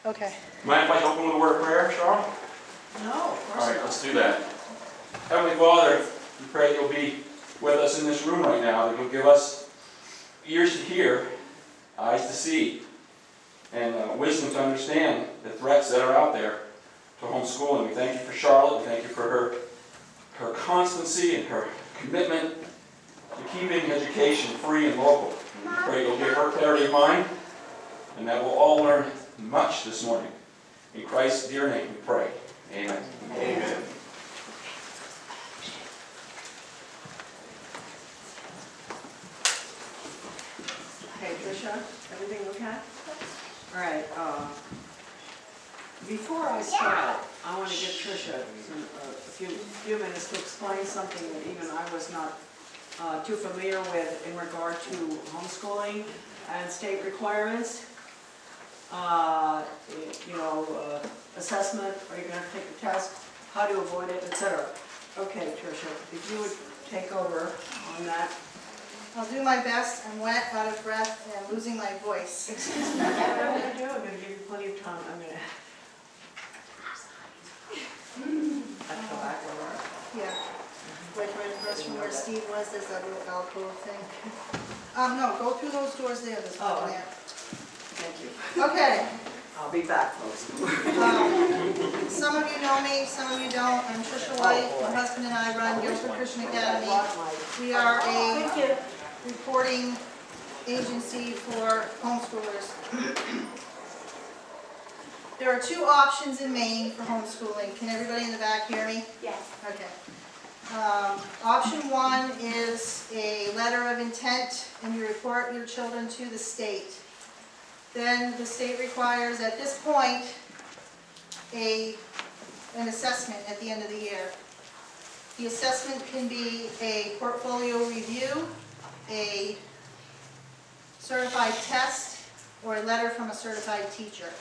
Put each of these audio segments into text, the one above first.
Okay. Mind if I open with a word of prayer, Cheryl? No, of course All right, not. let's do that. Heavenly Father, we pray you'll be with us in this room right now, that you'll give us ears to hear, eyes to see, and wisdom to understand the threats that are out there to homeschooling. We thank you for Charlotte. We thank you for her constancy and her commitment to keeping education free and local. We pray you'll give her clarity of mind, and that we'll all learn much this morning. In Christ's dear name we pray. Amen. Amen. Hey, Tricia, everything okay? All right, before I start, I want to give Tricia a few minutes to explain something that even I was not too familiar with in regard to homeschooling and state requirements. Assessment, are you going to have to take the test, how to avoid it, etc. Okay, Tricia, if you would take over on that. I'll do my best. I'm wet, out of breath, and losing my voice. What I'm going to do, I'm going to give you plenty of time. I'm going to go back where we're at. Yeah. Right across from where Steve was, there's that little alcove thing. No, go through those doors there, there's one Oh, there. Thank you. Okay. I'll be back, folks. Some of you know me, some of you don't. I'm Tricia White. My husband and I run Guilford Christian Academy. We are a reporting agency for homeschoolers. There are two options in Maine for homeschooling. Can everybody in the back hear me? Yes. Okay. Option one is a letter of intent, and you report your children to the state. Then the state requires, at this point, an assessment at the end of the year. The assessment can be a portfolio review, a certified test, or a letter from a certified teacher.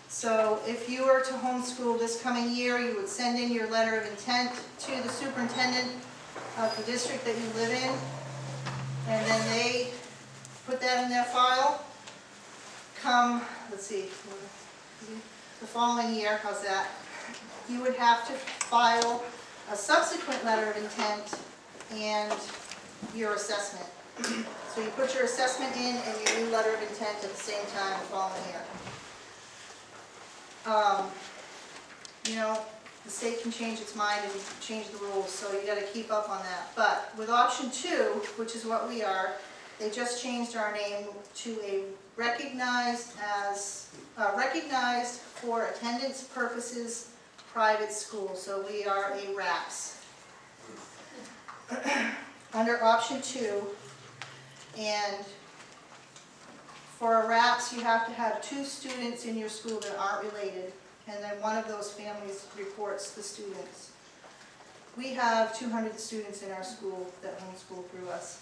So if you were to homeschool this coming year, you would send in your letter of intent to the superintendent of the district that you live in, and then they put that in their file. Come, let's see, the following year, how's that? You would have to file a subsequent letter of intent and your assessment. So you put your assessment in and your new letter of intent at the same time the following year. The state can change its mind and change the rules, so you got to keep up on that. But with option two, which is what we are, they just changed our name to a recognized for attendance purposes private school. So we are a RAPS. Under option two, and for a RAPS you have to have 2 students in your school that aren't related, and then one of those families reports the students. We have 200 students in our school that homeschool through us.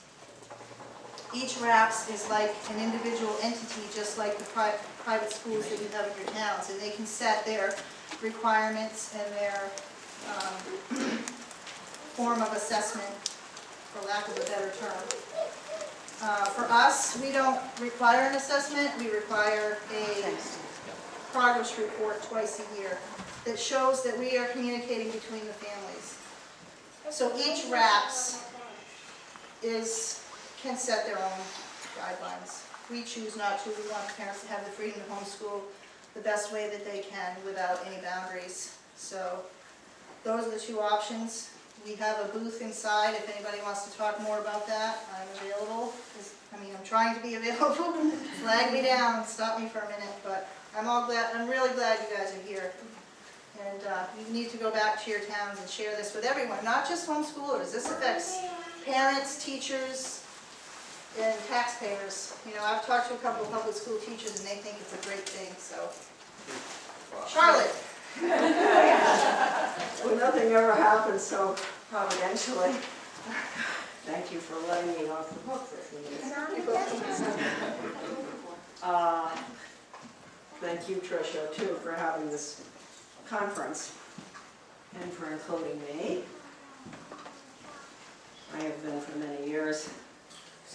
Each RAPS is like an individual entity, just like the private schools that you have in your towns, and they can set their requirements and their form of assessment, for lack of a better term. For us, we don't require an assessment. We require a progress report twice a year that shows that we are communicating between the families. So each RAPS can set their own guidelines. We choose not to. We want parents to have the freedom to homeschool the best way that they can without any boundaries. So those are the 2 options. We have a booth inside if anybody wants to talk more about that. I'm available. I'm trying to be available. Flag me down, stop me for a minute, but I'm really glad you guys are here. And you need to go back to your towns and share this with everyone, not just homeschoolers. This affects parents, teachers, and taxpayers. I've talked to a couple of public school teachers and they think it's a great thing, so. Charlotte. Well, nothing ever happens so providentially. Thank you for letting me off the hook for a few minutes. Thank you, Tricia, too, for having this conference and for including me. I have been for many years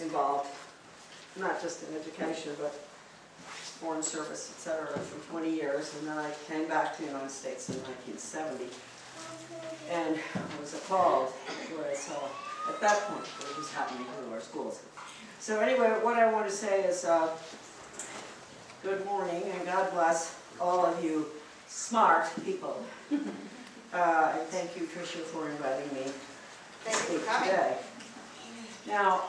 involved, not just in education, but Foreign Service, etc. for 20 years, and then I came back to the United States in 1970. And I was appalled where I saw at that point what was happening to our schools. So anyway, what I want to say is good morning and God bless all of you smart people. And thank you, Tricia, for inviting me to speak today. Now,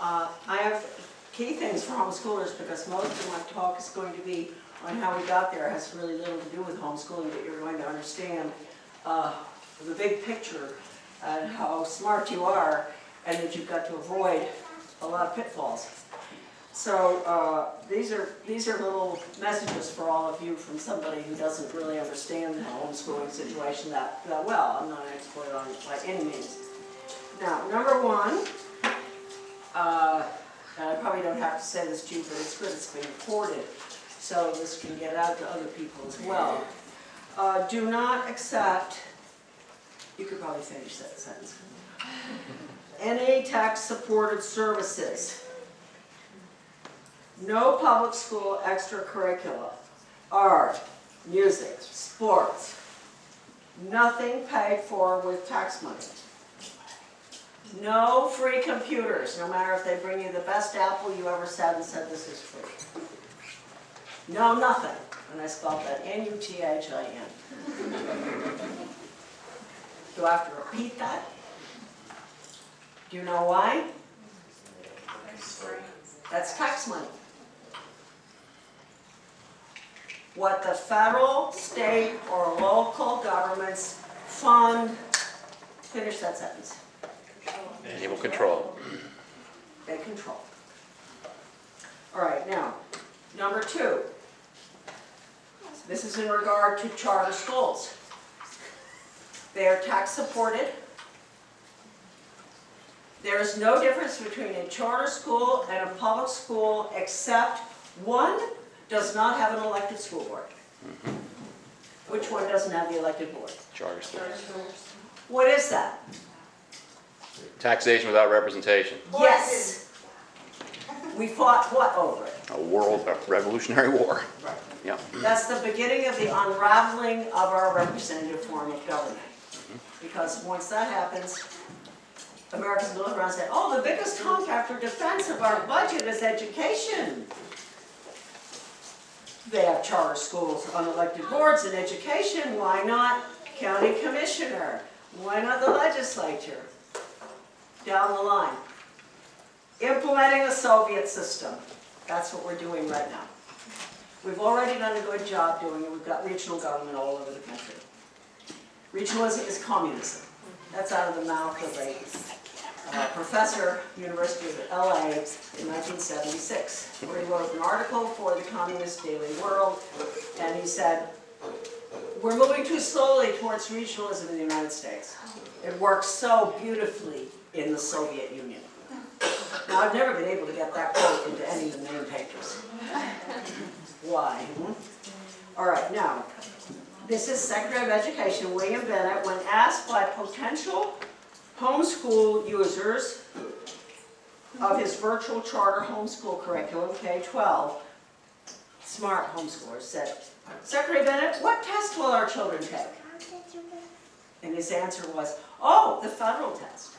I have key things for homeschoolers because most of my talk is going to be on how we got there. It has really little to do with homeschooling, but you're going to understand the big picture and how smart you are and that you've got to avoid a lot of pitfalls. So these are little messages for all of you from somebody who doesn't really understand the homeschooling situation that well. I'm not an expert on it by any means. Now, number one, and I probably don't have to say this to you, but it's good it's being recorded, so this can get out to other people as well. Do not accept, you could probably finish that sentence, any tax-supported services. No public school extracurricula, art, music, sports, nothing paid for with tax money. No free computers, no matter if they bring you the best apple you ever said and said this is free. No, nothing. And I spelled that N-U-T-H-I-N. Do I have to repeat that? Do you know why? That's tax money. What the federal, state, or local governments fund, finish that sentence. They will control. They control. All right, now, number two. This is in regard to charter schools. They are tax supported. There is no difference between a charter school and a public school except one does not have an elected school board. Which one doesn't have the elected board? Charter schools. What is that? Taxation without representation. Yes. We fought what over it? A revolutionary war. Right. Yeah. That's the beginning of the unraveling of our representative form of government. Because once that happens, Americans look around and say, oh, the biggest hunk after defense of our budget is education. They have charter schools, unelected boards in education. Why not county commissioner? Why not the legislature? Down the line. Implementing the Soviet system. That's what we're doing right now. We've already done a good job doing it. We've got regional government all over the country. Regionalism is communism. That's out of the mouth of a professor, University of LA, in 1976, where he wrote an article for the Communist Daily World, and he said, we're moving too slowly towards regionalism in the United States. It works so beautifully in the Soviet Union. Now, I've never been able to get that quote into any of the main papers. Why? All right, now, this is Secretary of Education William Bennett when asked by potential homeschool users of his virtual charter homeschool curriculum, K-12, smart homeschoolers, said, Secretary Bennett, what test will our children take? And his answer was, oh, the federal test.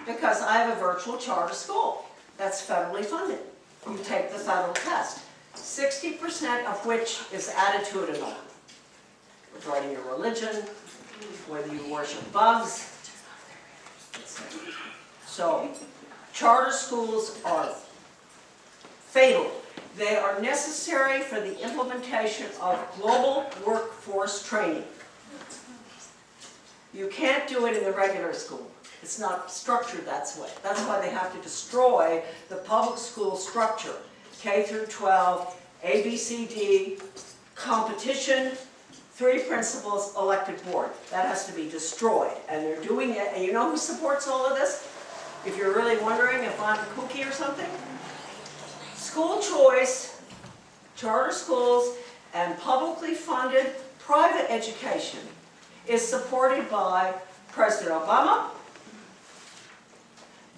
Because I have a virtual charter school that's federally funded. You take the federal test, 60% of which is attitudinal. Regarding your religion, whether you worship bugs. So, charter schools are fatal. They are necessary for the implementation of global workforce training. You can't do it in the regular school. It's not structured that way. That's why they have to destroy the public school structure. K through 12, A, B, C, D, competition, 3 principals, elected board. That has to be destroyed. And they're doing it. And you know who supports all of this? If you're really wondering if I'm kooky or something? School choice, charter schools, and publicly funded private education is supported by President Obama,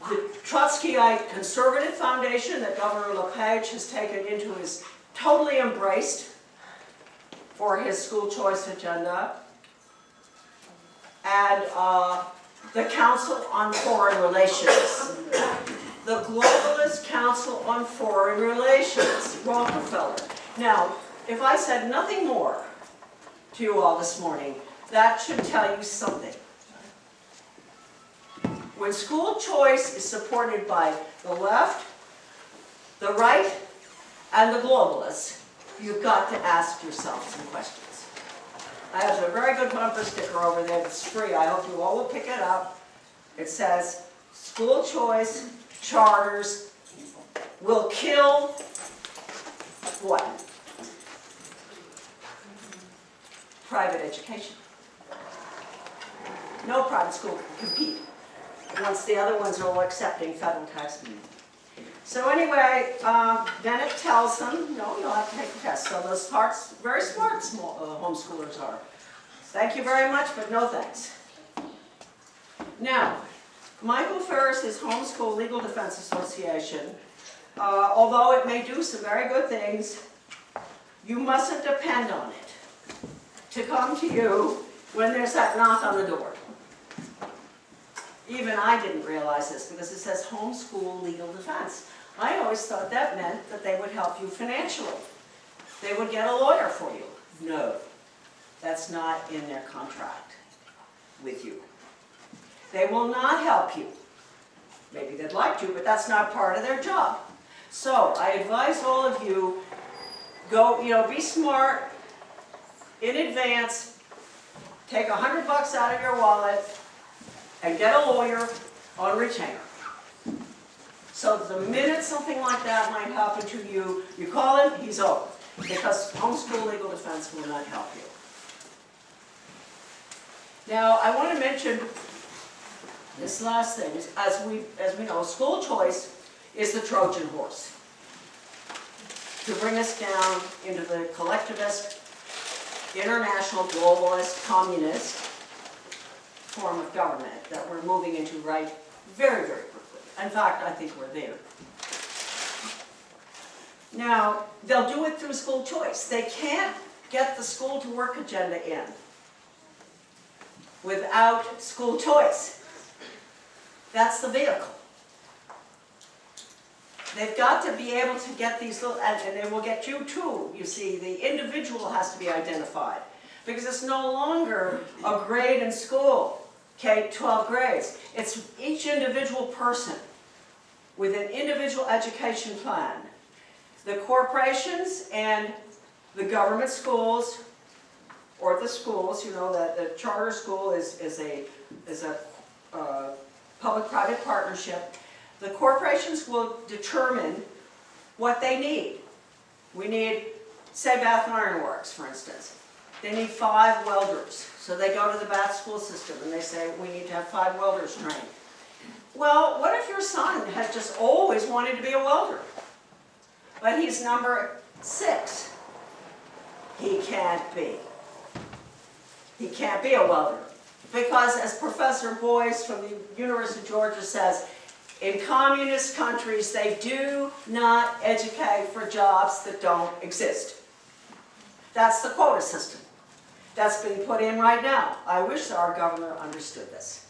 the Trotskyite Conservative Foundation that Governor LePage has taken into his totally embraced for his school choice agenda. And the Council on Foreign Relations. The Globalist Council on Foreign Relations, Rockefeller. Now, if I said nothing more to you all this morning, that should tell you something. When school choice is supported by the left, the right, and the globalists, you've got to ask yourself some questions. I have a very good bumper sticker over there that's free. I hope you all will pick it up. It says, school choice charters will kill what? Private education. No private school can compete once the other ones are all accepting federal tax money. So anyway, then it tells them, no, you'll have to take a test. So those very smart homeschoolers are. Thank you very much, but no thanks. Now, Michael Ferris' Homeschool Legal Defense Association, although it may do some very good things, you mustn't depend on it to come to you when there's that knock on the door. Even I didn't realize this because it says Homeschool Legal Defense. I always thought that meant that they would help you financially. They would get a lawyer for you. No, that's not in their contract with you. They will not help you. Maybe they'd like to, but that's not part of their job. So I advise all of you, go, be smart in advance, take $100 out of your wallet, and get a lawyer on retainer. So the minute something like that might happen to you, you call him, he's over. Because Homeschool Legal Defense will not help you. Now, I want to mention this last thing. As we know, school choice is the Trojan horse to bring us down into the collectivist, international, globalist, communist form of government that we're moving into very, very quickly. In fact, I think we're there. Now, they'll do it through school choice. They can't get the school to work agenda in without school choice. That's the vehicle. They've got to be able to get these little, and they will get you too, you see, the individual has to be identified. Because it's no longer a grade in school. K-12 grades. It's each individual person with an individual education plan. The corporations and the government schools, or the schools, the charter school is a public-private partnership. The corporations will determine what they need. We need, say, Bath Iron Works, for instance. They need 5 welders. So they go to the Bath school system and they say, we need to have 5 welders trained. Well, what if your son has just always wanted to be a welder? But he's number 6. He can't be. He can't be a welder. Because as Professor Boyce from the University of Georgia says, in communist countries, they do not educate for jobs that don't exist. That's the quota system that's being put in right now. I wish our governor understood this,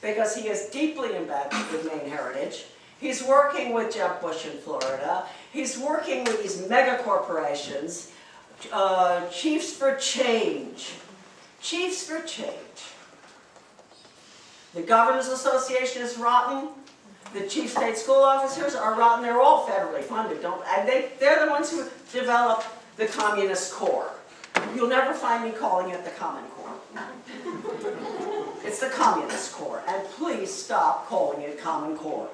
because he is deeply embedded with Maine Heritage. He's working with Jeb Bush in Florida. He's working with these mega corporations, Chiefs for Change. Chiefs for Change. The Governors Association is rotten. The chief state school officers are rotten. They're all federally funded, and they're the ones who develop the Communist Core. You'll never find me calling it the Common Core. It's the Communist Core, and please stop calling it Common Core.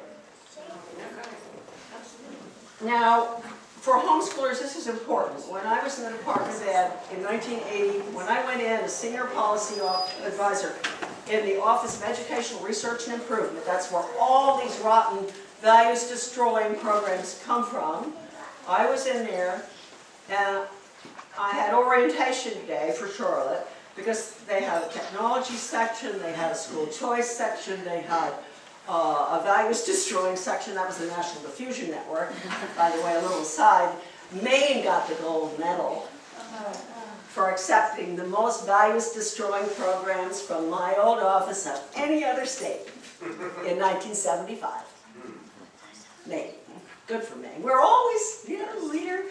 Now, for homeschoolers, this is important. When I was in the Department of Ed in 1980, when I went in as Senior Policy Advisor in the Office of Educational Research and Improvement, that's where all these rotten, values-destroying programs come from, I was in there, and I had orientation day for Charlotte, because they had a technology section, they had a school choice section, they had a values-destroying section. That was the National Diffusion Network, by the way, a little aside. Maine got the gold medal for accepting the most values-destroying programs from my old office of any other state in 1975. Maine, good for Maine. We're always, leader.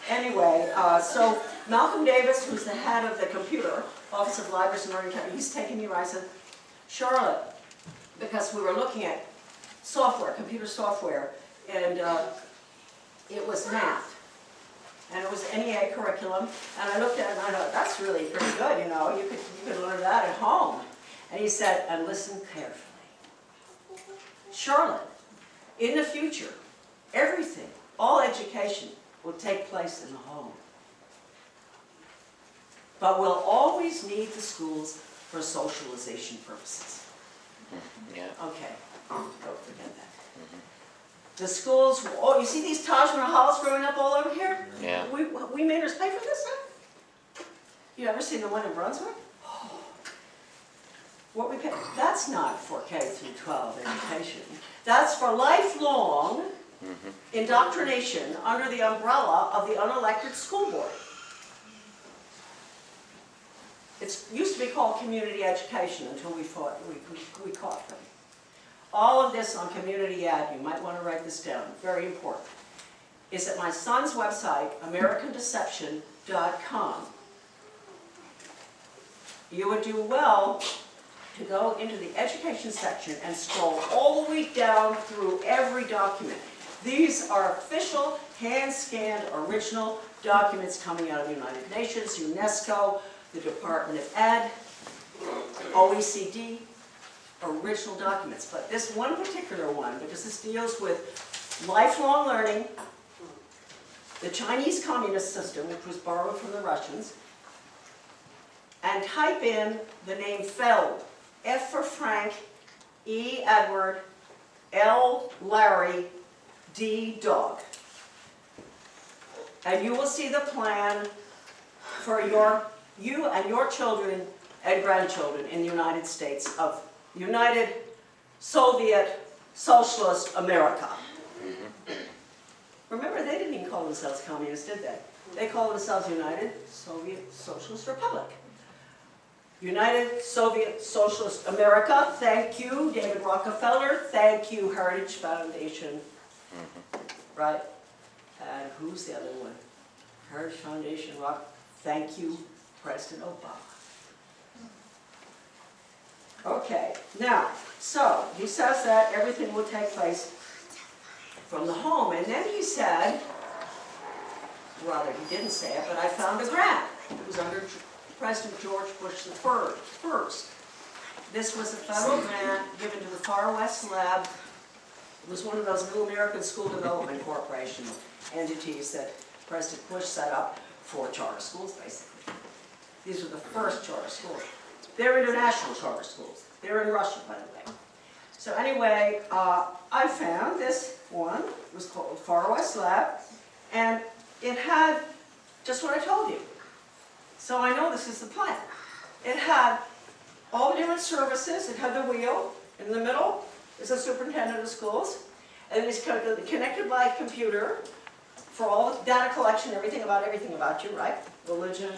Anyway, so Malcolm Davis, who's the head of the computer, Office of Libraries and Learning, he's taking me right. I said, Charlotte, because we were looking at software, computer software, and it was math. And it was NEA curriculum, and I looked at it and I thought, that's really pretty good, you could learn that at home. And he said, and listen carefully. Charlotte, in the future, everything, all education will take place in the home. But we'll always need the schools for socialization purposes. Yeah. Okay, don't forget that. The schools, oh, you see these Taj Mahals growing up all over here? Yeah. We made us pay for this stuff? You ever seen the one in Brunswick? Oh. What we pay, that's not for K through 12 education. That's for lifelong indoctrination under the umbrella of the unelected school board. It used to be called community education until we caught them. All of this on community ed, you might want to write this down, very important, is at my son's website, americandeception.com. You would do well to go into the education section and scroll all the way down through every document. These are official, hand-scanned, original documents coming out of the United Nations, UNESCO, the Department of Ed, OECD, original documents. But this one particular one, because this deals with lifelong learning, the Chinese communist system, which was borrowed from the Russians, and type in the name Feld, F for Frank, E Edward, L Larry, D dog. And you will see the plan for you and your children and grandchildren in the United States of United Soviet Socialist America. Remember, they didn't even call themselves communists, did they? They called themselves United Soviet Socialist Republic. United Soviet Socialist America, thank you, David Rockefeller, thank you, Heritage Foundation, right? And who's the other one? Heritage Foundation, thank you, President Obama. Okay, now, so he says that everything will take place from the home, and then he said, rather he didn't say it, but I found a grant. It was under President George Bush the first. This was a federal grant given to the Far West Lab. It was one of those New American School Development Corporation entities that President Bush set up for charter schools, basically. These were the first charter schools. They're international charter schools. They're in Russia, by the way. So anyway, I found this one. It was called Far West Lab, and it had just what I told you. So I know this is the plan. It had all the different services. It had the wheel. In the middle is the superintendent of schools. And it's connected by a computer for all the data collection, everything about you, right? Religion,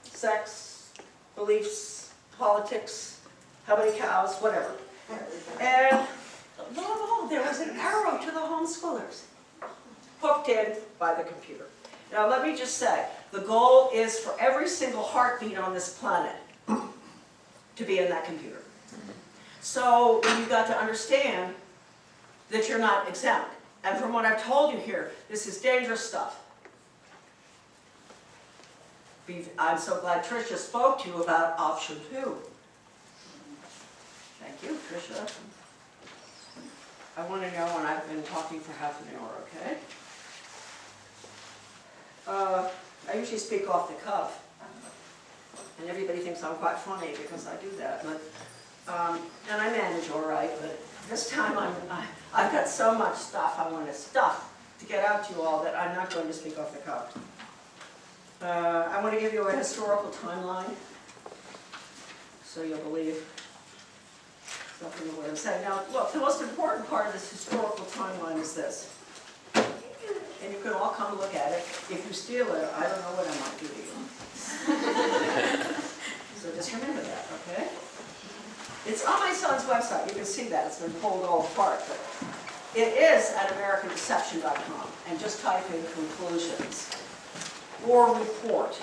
sex, beliefs, politics, how many cows, whatever. And lo and behold, there was an arrow to the homeschoolers, hooked in by the computer. Now let me just say, the goal is for every single heartbeat on this planet to be in that computer. So you've got to understand that you're not exempt. And from what I've told you here, this is dangerous stuff. I'm so glad Tricia spoke to you about option 2. Thank you, Tricia. I want to know when I've been talking for half an hour, okay? I usually speak off the cuff, and everybody thinks I'm quite funny because I do that. But and I manage all right. But this time I've got so much stuff I want to get out to you all that I'm not going to speak off the cuff. I want to give you a historical timeline, so you'll believe something of what I'm saying. Now, look, the most important part of this historical timeline is this. and you can all come look at it. If you steal it, I don't know what I might do to you. So just remember that, okay? It's on my son's website, you can see that, it's been pulled all apart, but it is at AmericanDeception.com, and just type in conclusions or report.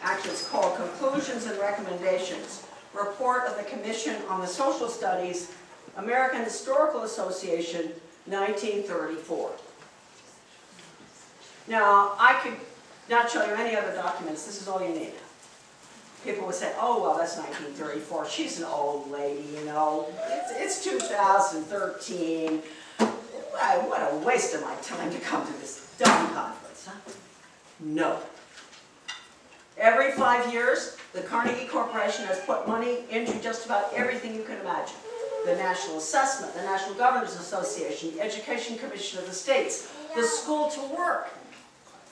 Actually, it's called Conclusions and Recommendations, Report of the Commission on the Social Studies, American Historical Association, 1934. Now, I could not show you any other documents, this is all you need. People would say, oh, well, that's 1934, she's an old lady, you know, it's 2013. What a waste of my time to come to this dumb conference, huh? No. Every 5 years, the Carnegie Corporation has put money into just about everything you can imagine. The National Assessment, the National Governors Association, the Education Commission of the States, the School to Work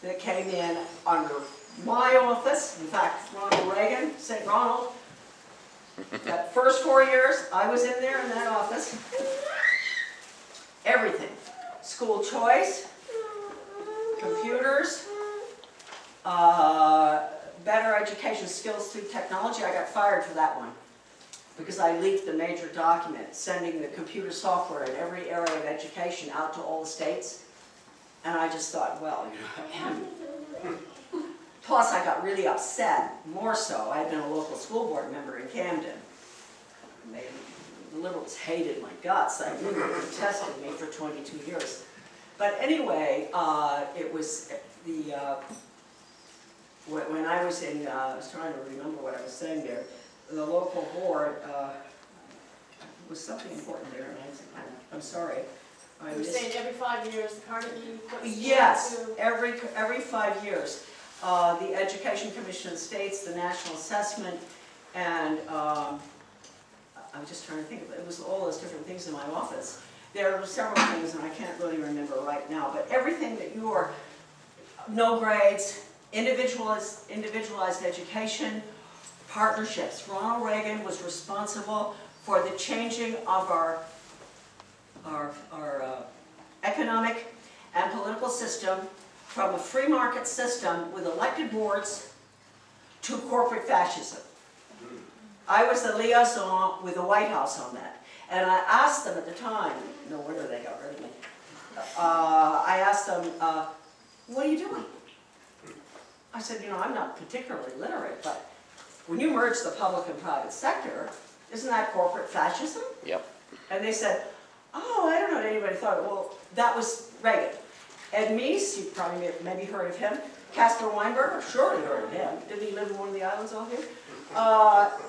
that came in under my office. In fact, Ronald Reagan, St. Ronald, that first 4 years, I was in there in that office. Everything. School choice, computers, better education skills through technology. I got fired for that one because I leaked the major document sending the computer software in every area of education out to all the states. And I just thought, well, you know, plus I got really upset, more so. I had been a local school board member in Camden. The liberals hated my guts. I knew they detested me for 22 years. But anyway, it was the, when I was in, I was trying to remember what I was saying there, the local board was something important there, and I'm sorry. You were saying every 5 years, the Carnegie puts Yes, into- every 5 years. The Education Commission of the States, the National Assessment, and I was just trying to think of it. It was all those different things in my office. There were several things, and I can't really remember right now, but everything that you are, no grades, individualized education, partnerships. Ronald Reagan was responsible for the changing of our economic and political system from a free market system with elected boards to corporate fascism. I was the liaison with the White House on that. And I asked them at the time, no wonder they got rid of me, I asked them, what are you doing? I said, you know, I'm not particularly literate, but when you merge the public and private sector, isn't that corporate fascism? Yep. And they said, oh, I don't know what anybody thought. Well, that was Reagan. Ed Meese, you probably maybe heard of him. Caspar Weinberger, surely heard of him. Didn't he live in one of the islands out here?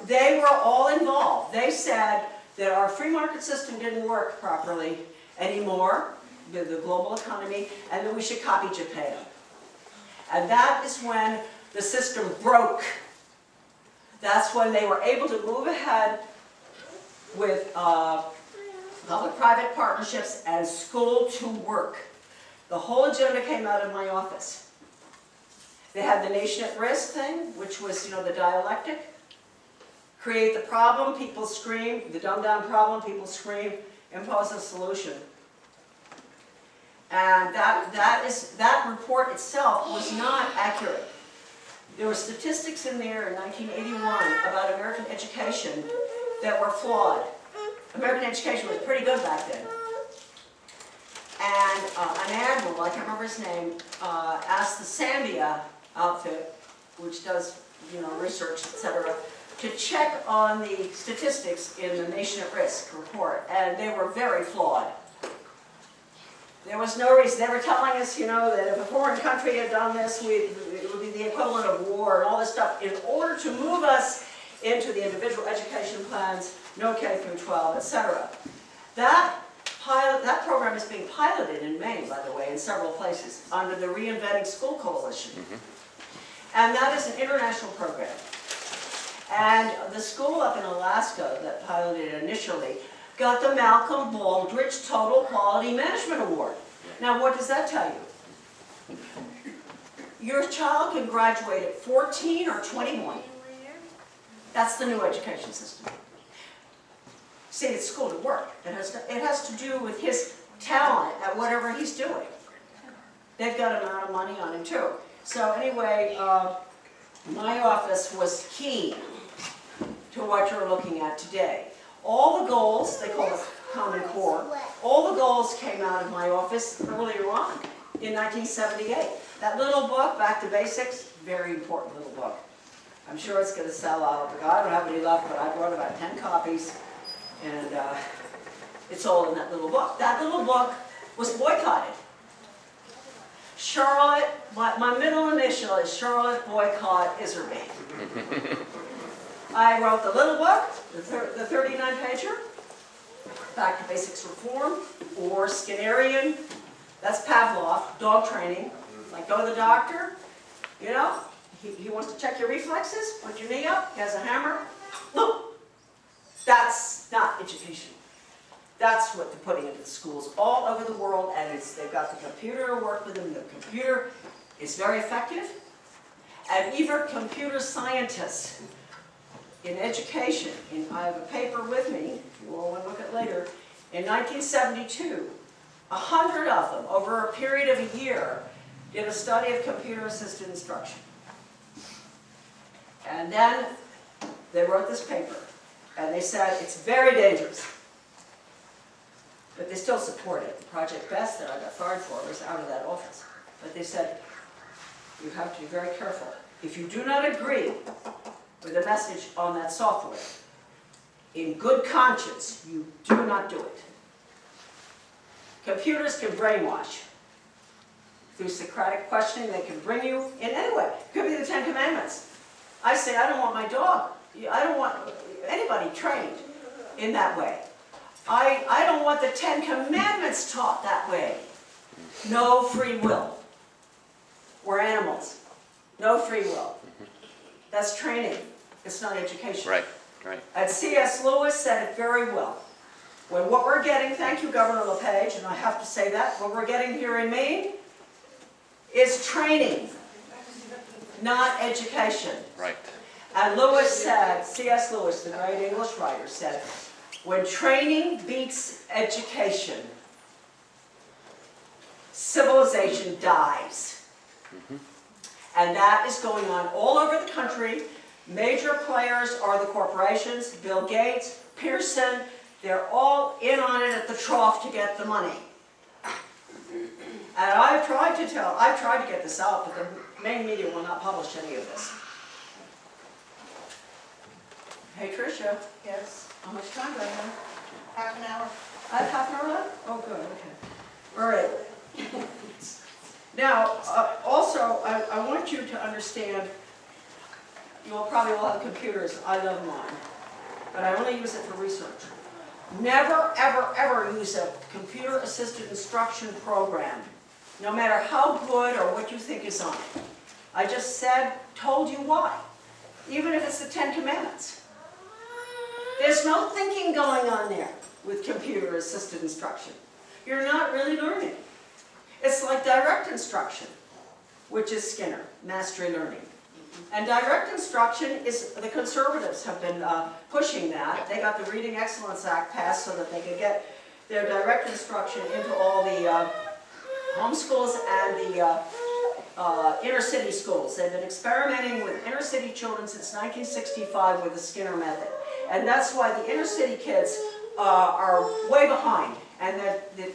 They were all involved. They said that our free market system didn't work properly anymore, the global economy, and that we should copy Japan. And that is when the system broke. That's when they were able to move ahead with public-private partnerships and school to work. The whole agenda came out of my office. They had the nation at risk thing, which was, you know, the dialectic. Create the problem, people scream. The dumbed-down problem, people scream. Impose a solution. And that report itself was not accurate. There were statistics in there in 1981 about American education that were flawed. American education was pretty good back then. And an admiral, I can't remember his name, asked the Zambia outfit, which does, you know, research, etc., to check on the statistics in the Nation at Risk report, and they were very flawed. There was no reason. They were telling us, you know, that if a foreign country had done this, it would be the equivalent of war and all this stuff in order to move us into the individual education plans, no K through 12, etc. That program is being piloted in Maine, by the way, in several places, under the Reinventing School Coalition. And that is an international program. And the school up in Alaska that piloted it initially got the Malcolm Baldrige Total Quality Management Award. Now, what does that tell you? Your child can graduate at 14 or 21. That's the new education system. See, it's school to work. It has to do with his talent at whatever he's doing. they've got an amount of money on him too. So anyway, my office was key to what you're looking at today. All the goals, they call it Common Core, all the goals came out of my office earlier on in 1978. That little book, Back to Basics, very important little book. I'm sure it's going to sell out. I don't have any left, but I brought about 10 copies, and it's all in that little book. That little book was boycotted. Charlotte, my middle initial is Charlotte Boycott Iserbyt. I wrote the little book, the 39-pager, Back to Basics Reform, or Skinnerian. That's Pavlov, dog training. Like, go to the doctor, you know, he wants to check your reflexes, put your knee up, he has a hammer. No, that's not education. That's what they're putting into the schools all over the world, and they've got the computer to work with them. The computer is very effective, and even computer scientists in education, I have a paper with me, if you all want to look at later, in 1972, 100 of them, over a period of a year, did a study of computer-assisted instruction. And then they wrote this paper, and they said it's very dangerous. But they still support it. The Project Best that I got fired for was out of that office. But they said, you have to be very careful. If you do not agree with the message on that software, in good conscience, you do not do it. Computers can brainwash. Through Socratic questioning, they can bring you in any way. It could be the 10 Commandments. I say, I don't want my dog. I don't want anybody trained in that way. I don't want the 10 Commandments taught that way. No free will. We're animals. No free will. That's training. It's not education. Right, right. And C.S. Lewis said it very well. When what we're getting, thank you, Governor LePage, and I have to say that, what we're getting here in Maine is training, not education. Right. And Lewis said, C.S. Lewis, the great English writer, said, when training beats education, civilization dies. And that is going on all over the country. Major players are the corporations, Bill Gates, Pearson, they're all in on it at the trough to get the money. And I've tried to get this out, but the main media will not publish any of this. Hey Tricia, Yes, how much time do I have? half an hour. I have half an hour left? Oh, good, okay. All right. Now, also, I want you to understand, you will probably all have computers. I love mine. But I only use it for research. Never, ever, ever use a computer-assisted instruction program, no matter how good or what you think is on it. I just told you why. Even if it's the 10 Commandments. There's no thinking going on there with computer-assisted instruction. You're not really learning. It's like direct instruction, which is Skinner, mastery learning. And direct instruction is, the conservatives have been pushing that. They got the Reading Excellence Act passed so that they could get their direct instruction into all the homeschools and the inner city schools. They've been experimenting with inner city children since 1965 with the Skinner method. And that's why the inner city kids are way behind, and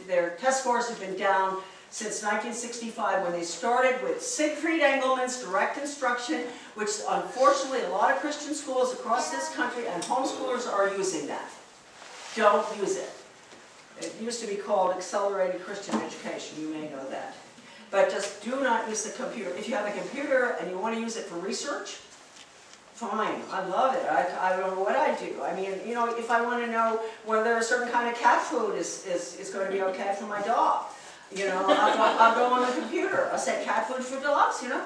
their test scores have been down since 1965 when they started with Siegfried Engelmann's direct instruction, which unfortunately a lot of Christian schools across this country and homeschoolers are using that. Don't use it. It used to be called accelerated Christian education, you may know that. But just do not use the computer. If you have a computer and you want to use it for research, fine, I love it. I don't know what I do. I mean, you know, if I want to know whether a certain kind of cat food is going to be okay for my dog, you know, I'll go on the computer. I'll say cat food for dogs, you know,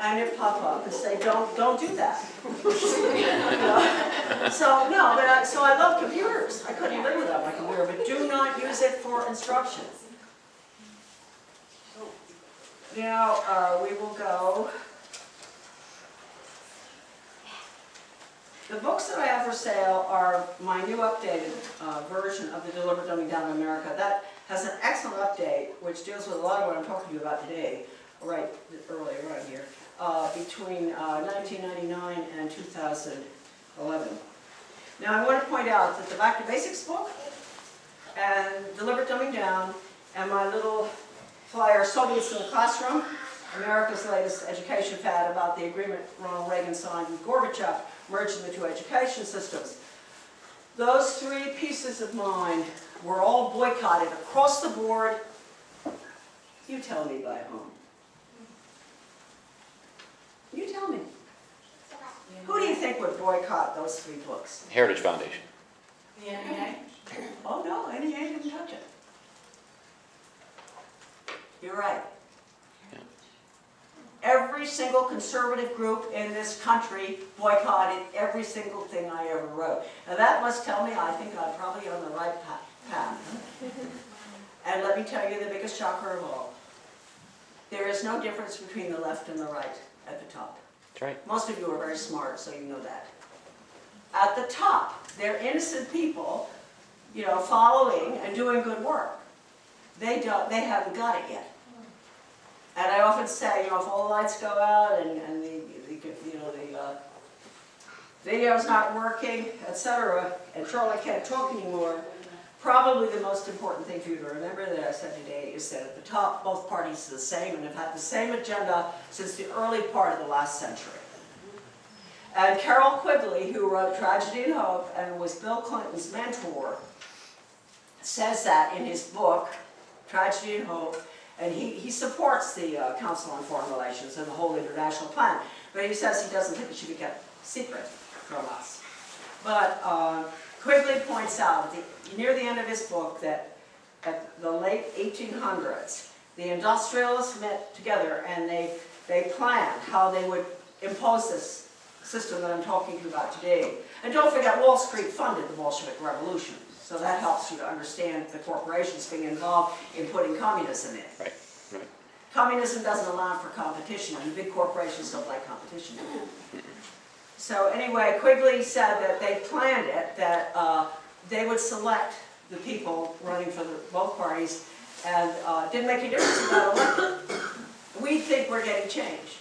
and it pop up and say, don't do that. You know? So no, but so I love computers. I couldn't live without my computer, but do not use it for instruction. Now we will go. The books that I have for sale are my new updated version of the Deliberate Dumbing Down of America. has an excellent update, which deals with a lot of what I'm talking to you about today, right earlier on here, between 1999 and 2011. Now, I want to point out that the Back to Basics book and Deliberate Dumbing Down and my little flyer, Soviets in the Classroom, America's latest education fad about the agreement Ronald Reagan signed with Gorbachev, merging the two education systems. Those three pieces of mine were all boycotted across the board. You tell me by whom. You tell me. Who do you think would boycott those three books? Heritage Foundation. The NEA? Oh no, NEA didn't touch it. You're right. Yeah. Every single conservative group in this country boycotted every single thing I ever wrote. Now that must tell me I think I'm probably on the right path. And let me tell you the biggest shocker of all. There is no difference between the left and the right at the top. That's right. Most of you are very smart, so you know that. At the top, they're innocent people, you know, following and doing good work. They haven't got it yet. And I often say, you know, if all the lights go out and the video's not working, etc., and Charlie can't talk anymore, probably the most important thing for you to remember that I said today is that at the top, both parties are the same and have had the same agenda since the early part of the last century. And Carol Quigley, who wrote Tragedy and Hope and was Bill Clinton's mentor, says that in his book, Tragedy and Hope, and he supports the Council on Foreign Relations and the whole international plan, but he says he doesn't think it should be kept secret from us. But Quigley points out near the end of his book that at the late 1800s, the industrialists met together and they planned how they would impose this system that I'm talking to you about today. And don't forget, Wall Street funded the Bolshevik Revolution. So that helps you to understand the corporations being involved in putting communism in. Right. Right. Communism doesn't allow for competition, and the big corporations don't like competition. So anyway, Quigley said that they planned it, that they would select the people running for both parties, and didn't make any difference who got elected. We think we're getting change.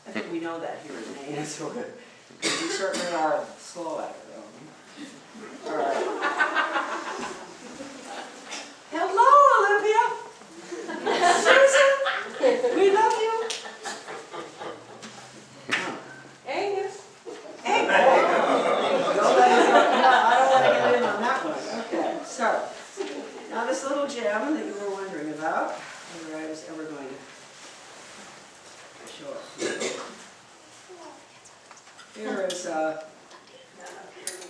I think we know that here in Maine, sort of. We certainly are slow at it, though. All right. Hello, Olympia. Susan, we love you. Angus. Hey, I don't want to get in on that one. Okay, so now this little gem that you were wondering about, whether I was ever going to show up. Here is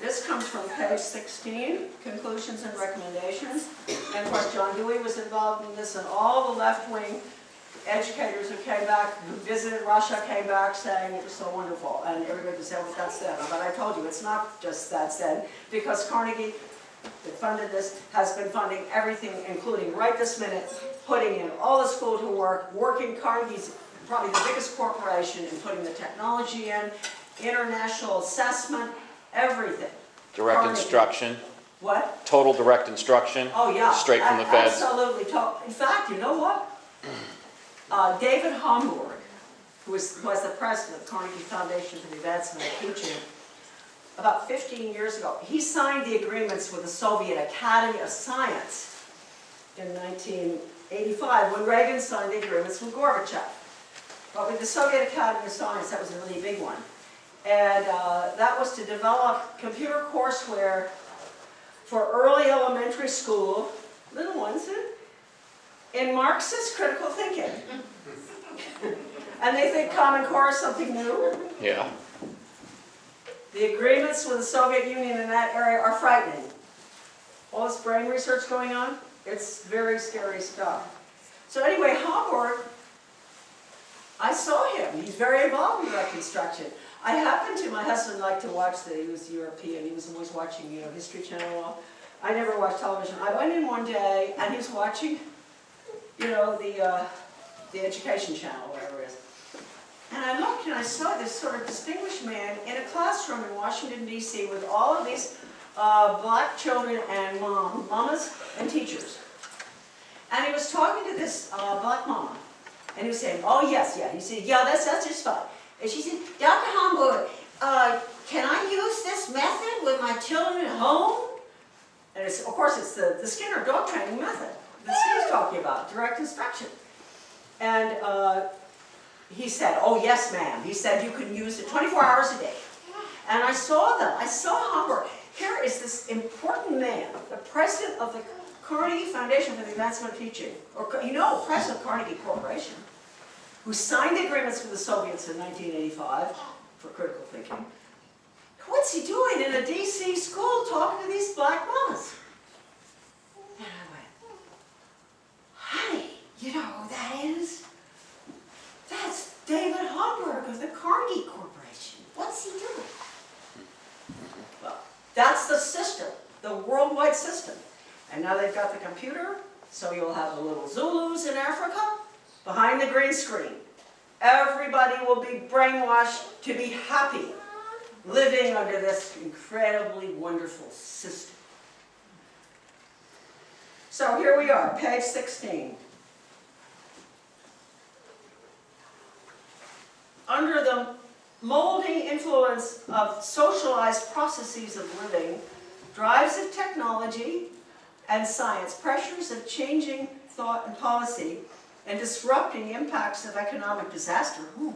this comes from page 16, conclusions and recommendations. And of course, John Dewey was involved in this, and all the left-wing educators who came back, who visited Russia, came back saying it was so wonderful. And everybody said, well, that's them. But I told you, it's not just that's them, because Carnegie, that funded this, has been funding everything, including right this minute, putting in all the school to work, working. Carnegie's probably the biggest corporation in putting the technology in, international assessment, everything. Direct Carnegie. instruction. What? Total direct instruction. Oh, yeah. Straight from the feds. Absolutely. In fact, you know what? David Homburg, who was the president of the Carnegie Foundation for the Advancement of Teaching, about 15 years ago, he signed the agreements with the Soviet Academy of Science in 1985 when Reagan signed the agreements with Gorbachev. But with the Soviet Academy of Science, that was a really big one. And that was to develop computer courseware for early elementary school, little ones, in Marxist critical thinking. And they think Common Core is something new. Yeah. The agreements with the Soviet Union in that area are frightening. All this brain research going on, it's very scary stuff. So anyway, Homburg, I saw him. He's very involved in direct instruction. I happened to, my husband liked to watch, he was European, he was always watching, History Channel. I never watched television. I went in one day and he was watching, the Education Channel, whatever it is. And I looked and I saw this sort of distinguished man in a classroom in Washington, D.C. with all of these black children and mamas and teachers. And he was talking to this black mama, and he was saying, oh yes, yeah. He said, yeah, that's just fine. And she said, Dr. Hamburg, can I use this method with my children at home? And it's, of course, it's the Skinner dog training method that Steve's talking about, direct instruction. And he said, oh yes, ma'am. He said you can use it 24 hours a day. And I saw them. I saw Hamburg. Here is this important man, the president of the Carnegie Foundation for the Advancement of Teaching, or president of Carnegie Corporation, who signed the agreements with the Soviets in 1985 for critical thinking. What's he doing in a DC school talking to these black mamas? And I went, honey, that's David Hamburg of the Carnegie Corporation. What's he doing? Well, that's the system, the worldwide system. And now they've got the computer, so you'll have the little Zulus in Africa behind the green screen. Everybody will be brainwashed to be happy living under this incredibly wonderful system. So here we are, page 16. Under the molding influence of socialized processes of living, drives of technology and science, pressures of changing thought and policy, and disrupting impacts of economic disaster. Ooh,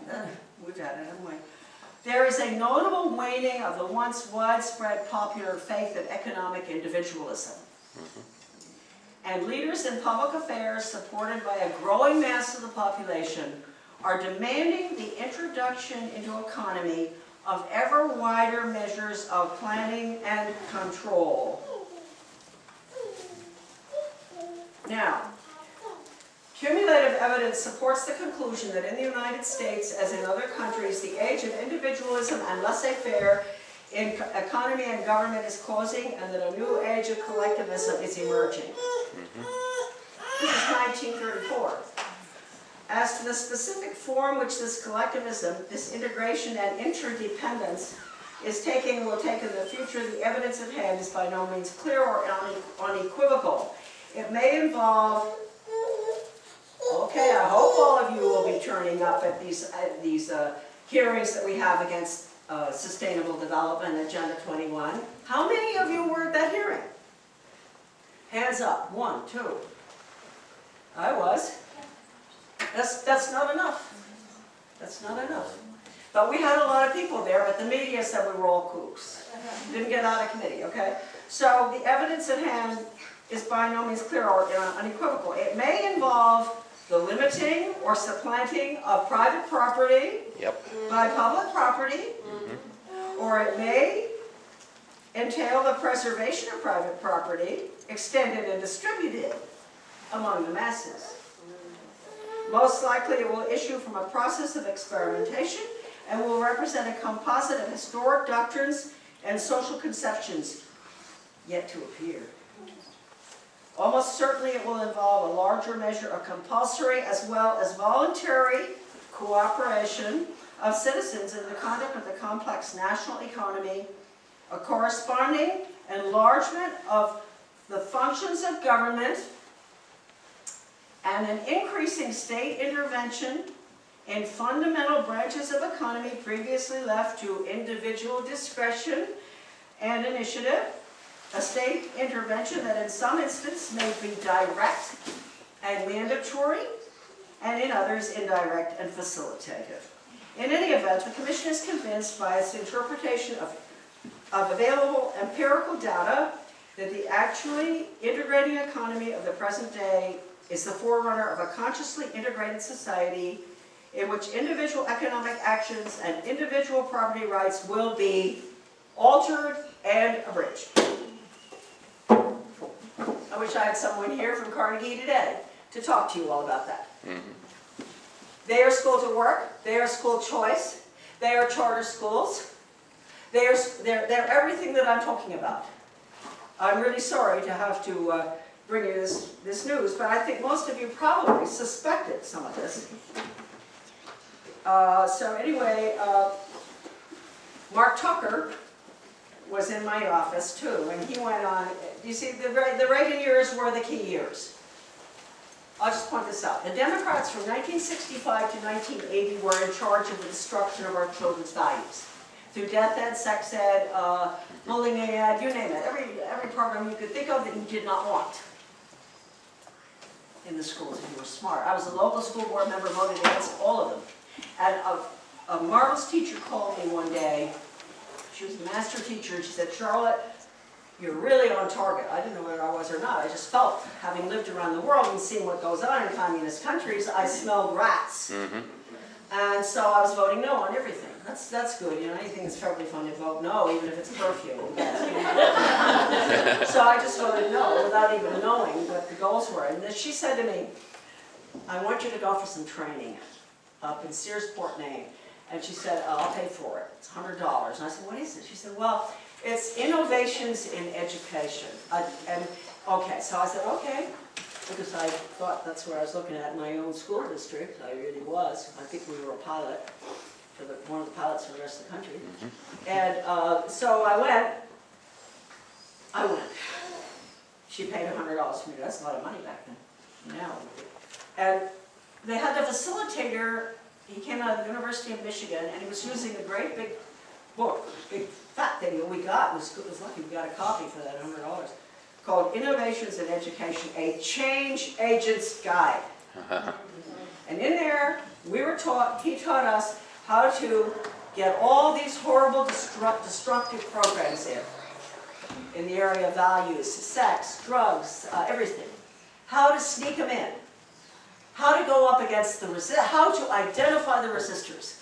we've had it, haven't we? There is a notable waning of the once widespread popular faith in economic individualism. And leaders in public affairs, supported by a growing mass of the population, are demanding the introduction into economy of ever wider measures of planning and control. Now, cumulative evidence supports the conclusion that in the United States, as in other countries, the age of individualism and laissez-faire in economy and government is closing, and that a new age of collectivism is emerging. This is 1934. As to the specific form which this collectivism, this integration and interdependence will take in the future, the evidence at hand is by no means clear or unequivocal. It may involve, okay, I hope all of you will be turning up at these hearings that we have against Sustainable Development, Agenda 21. How many of you were at that hearing? Hands up, 1, 2. I was. That's not enough. That's not enough. But we had a lot of people there, but the media said we were all kooks. Didn't get out of committee, okay? So the evidence at hand is by no means clear or unequivocal. It may involve the limiting or supplanting of private property by public property, or it may entail the preservation of private property, extended and distributed among the masses. Most likely it will issue from a process of experimentation and will represent a composite of historic doctrines and social conceptions yet to appear. Almost certainly it will involve a larger measure of compulsory as well as voluntary cooperation of citizens in the conduct of the complex national economy, a corresponding enlargement of the functions of government, and an increasing state intervention in fundamental branches of economy previously left to individual discretion and initiative, a state intervention that in some instances may be direct and mandatory, and in others indirect and facilitative. In any event, the Commission is convinced by its interpretation of available empirical data that the actually integrating economy of the present day is the forerunner of a consciously integrated society in which individual economic actions and individual property rights will be altered and abridged. I wish I had someone here from Carnegie today to talk to you all about that. They are schools of work, they are school choice, they are charter schools, they're everything that I'm talking about. I'm really sorry to have to bring you this news, but I think most of you probably suspected some of this. So anyway, Mark Tucker was in my office too, and he went on. You see, the Reagan years were the key years. I'll just point this out. The Democrats from 1965 to 1980 were in charge of the destruction of our children's values. Through death ed, sex ed, bullying ed, you name it. Every program you could think of that you did not want in the schools, if you were smart. I was a local school board member, voted against all of them. And a marvelous teacher called me one day. She was a master teacher, and she said, Charlotte, you're really on target. I didn't know whether I was or not. I just felt, having lived around the world and seen what goes on in communist countries, I smelled rats. And so I was voting no on everything. That's good, you know, anything that's federally funded, vote no, even if it's perfume. So I just voted no without even knowing what the goals were. And then she said to me, I want you to go for some training up in Searsport, Maine. And she said, I'll pay for it. It's $100. And I said, what is it? She said, well, it's innovations in education. Okay, so I said, okay. Because I thought that's where I was looking at my own school district. I really was. I think we were a pilot, for one of the pilots for the rest of the country. And so I went. She paid $100 for me. That's a lot of money back then. Now. And they had the facilitator. He came out of the University of Michigan, and he was using a great big book, big fat thing that we got. It was lucky we got a copy for that $100. Called Innovations in Education, a Change Agent's Guide. And in there, he taught us how to get all these horrible destructive programs in the area of values, sex, drugs, everything. How to sneak them in. How to go up against how to identify the resistors.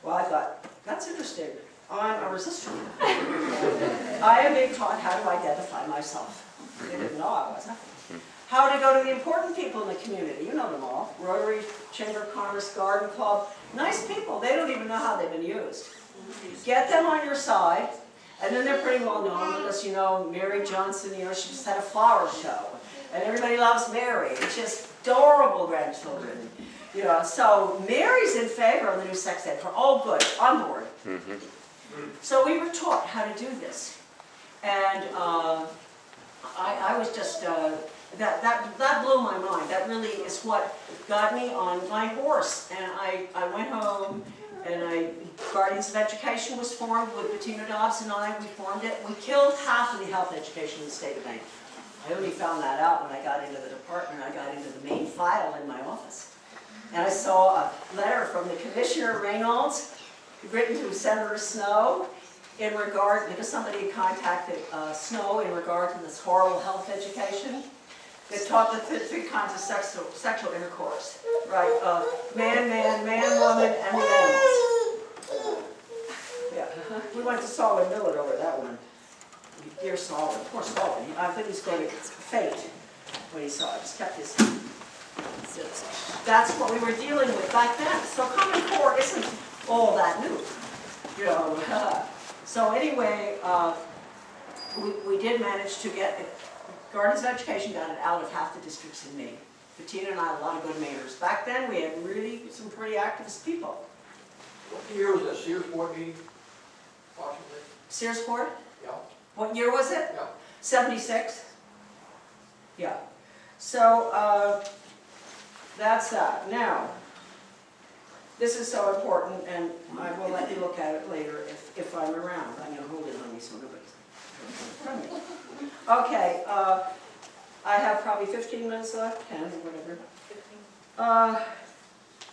Well, I thought, that's interesting. I'm a resistor. I am being taught how to identify myself. They didn't know I was. How to go to the important people in the community. You know them all. Rotary, Chamber of Commerce, Garden Club. Nice people. They don't even know how they've been used. Get them on your side. And then they're pretty well known because, you know, Mary Johnson, you know, she just had a flower show. And everybody loves Mary. And she has adorable grandchildren. You know, so Mary's in favor of the new sex ed for all good, on board. So we were taught how to do this, and I was just that blew my mind. That really is what got me on my horse. And I went home, and Guardians of Education was formed with Bettina Dobbs and I. We formed it. We killed half of the health education in the state of Maine. I only found that out when I got into the department. I got into the main file in my office, and I saw a letter from the Commissioner Reynolds, written to Senator Snow, in regard, because somebody had contacted Snow in regard to this horrible health education. It taught the three kinds of sexual intercourse, right? Man, woman, and with animals. Yeah, we went to Solomon Millet over that one. Dear Solomon, poor Solomon. I think he's going to faint when he saw it. Just kept his. That's what we were dealing with back then. So Common Core isn't all that new, you know. So anyway, we did manage to get it. Guardians of Education got it out of half the districts in Maine. Bettina and I had a lot of good Mainers. Back then, we had really some pretty activist people. What year was that Searsport meeting, approximately? Searsport? Yeah. What year was it? Yeah. 76? Yeah. So, that's that. Now, this is so important, and I will let you look at it later if I'm around. I'm going to hold it on me so nobody's from me. Okay, I have probably 15 minutes left, 10 or whatever.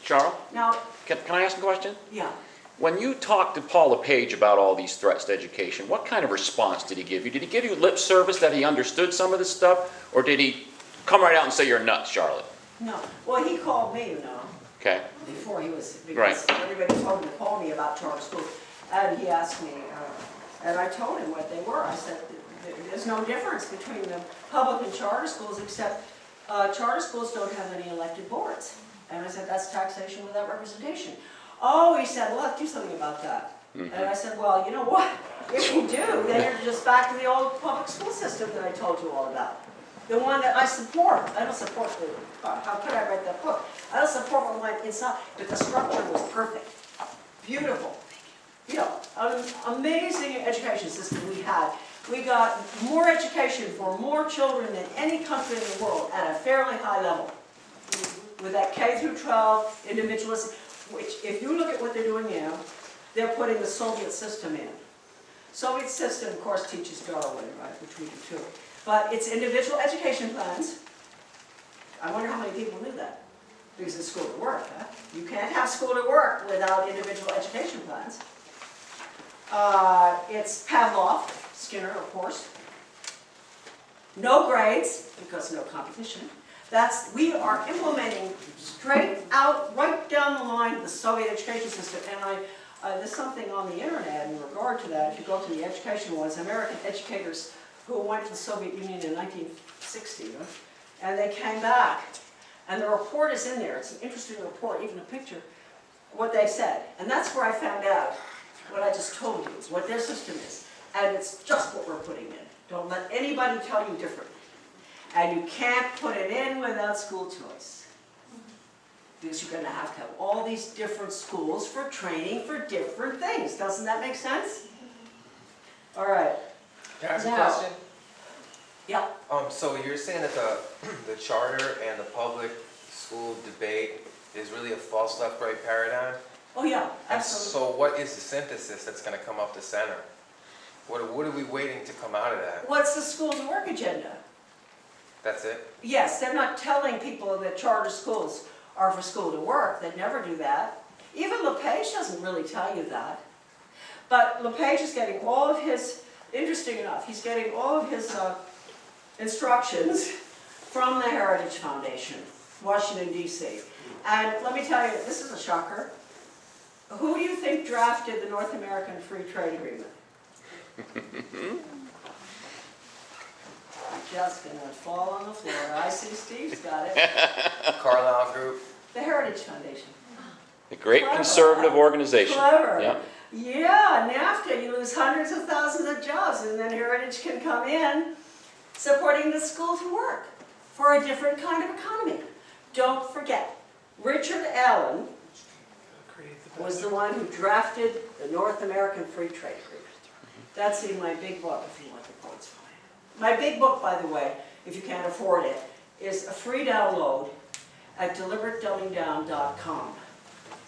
Charles, Now, can I ask a question? yeah. When you talked to Paul LePage about all these threats to education, what kind of response did he give you? Did he give you lip service that he understood some of this stuff, or did he come right out and say you're nuts, Charlotte? No. Well, he called me, you know. Okay. Before he was, because Right. everybody told him to call me about charter schools. And he asked me, and I told him what they were. I said, there's no difference between the public and charter schools, except charter schools don't have any elected boards. And I said, that's taxation without representation. Oh, he said, we'll have to do something about that. And I said, well, you know what? If you do, then you're just back to the old public school system that I told you all about. The one that I support. I don't support the, how could I write that book? I don't support what went inside, but the structure was perfect. Beautiful. You know, an amazing education system we had. We got more education for more children than any country in the world at a fairly high level. With that K through 12 individualism, which if you look at what they're doing now, they're putting the Soviet system in. Soviet system, of course, teaches Darwin, right, which we do too. But it's individual education plans. I wonder how many people knew that. Because it's school to work, huh? You can't have school to work without individual education plans. It's Pavlov, Skinner, of course. No grades, because no competition. We are implementing straight out, right down the line, the Soviet education system. And there's something on the internet in regard to that. If you go to the education ones, American educators who went to the Soviet Union in 1960, and they came back. And the report is in there. It's an interesting report, even a picture, what they said. And that's where I found out what I just told you, what their system is. And it's just what we're putting in. Don't let anybody tell you differently. And you can't put it in without school choice. Because you're going to have all these different schools for training for different things. Doesn't that make sense? All right. Can I ask a Now- question? Yeah. So you're saying that the charter and the public school debate is really a false left-right paradigm? Oh, yeah, And absolutely. so what is the synthesis that's going to come up the center? What are we waiting to come out of that? What's the school to work agenda? That's it? Yes, they're not telling people that charter schools are for school to work. They never do that. Even LePage doesn't really tell you that. But LePage is getting all of his, interesting enough, he's getting all of his instructions from the Heritage Foundation, Washington, D.C. And let me tell you, this is a shocker. Who do you think drafted the North American Free Trade Agreement? Just gonna fall on the floor. I see Steve's got it. Carlyle Group? The Heritage Foundation. A great Clever. conservative organization. Clever. Yeah. Yeah, NAFTA, you lose hundreds of thousands of jobs, and then Heritage can come in supporting the school to work for a different kind of economy. Don't forget, Richard Allen was the one who drafted the North American Free Trade Agreement. That's in my big book, if you want the quotes from it. My big book, by the way, if you can't afford it, is a free download at deliberatedumbingdown.com.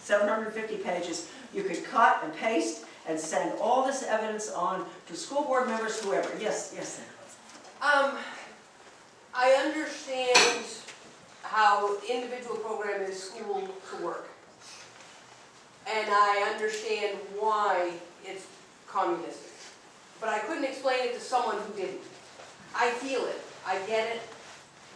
750 pages. You could cut and paste and send all this evidence on to school board members, whoever. Yes, yes, Sam. I understand how individual program is school to work. And I understand why it's communistic. But I couldn't explain it to someone who didn't. I feel it, I get it,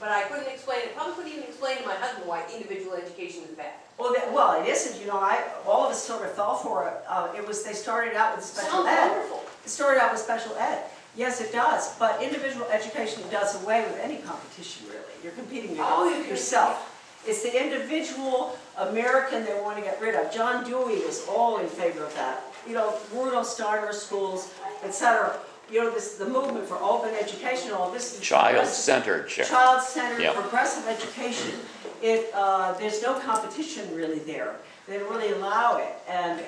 but I couldn't explain it. Probably couldn't even explain to my husband why individual education is bad. Well, it isn't, you know, all of us sort of fell for it. They started out with special Sounds ed. wonderful. It started out with special ed. Yes, it does, but individual education does away with any competition, really. You're competing with yourself. It's the individual American they want to get rid of. John Dewey was all in favor of that. You know, Rudolf Steiner schools, etc. You know, the movement for open education, all this is Child-centered, sure. child-centered, Yep. progressive education. There's no competition really there. They really allow it, and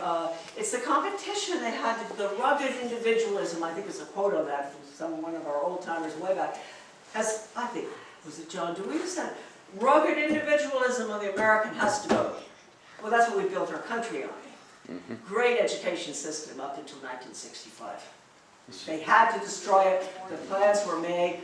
it's the competition they had, the rugged individualism. I think there's a quote on that from one of our old timers way back. I think, was it John Dewey who said, rugged individualism of the American has to go. Well, that's what we built our country on. Great education system up until 1965. They had to destroy it. The plans were made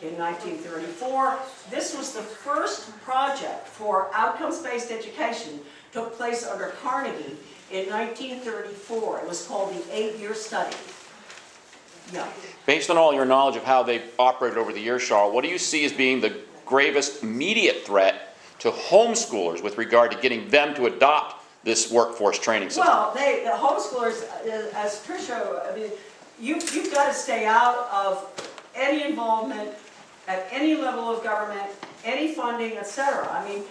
in 1934. This was the first project for outcomes-based education. Took place under Carnegie in 1934. It was called the 8-year study. Yeah. Based on all your knowledge of how they've operated over the years, Charles, what do you see as being the gravest immediate threat to homeschoolers with regard to getting them to adopt this workforce training system? Well, the homeschoolers, as Tricia, I mean, you've got to stay out of any involvement at any level of government, any funding, etc. I mean,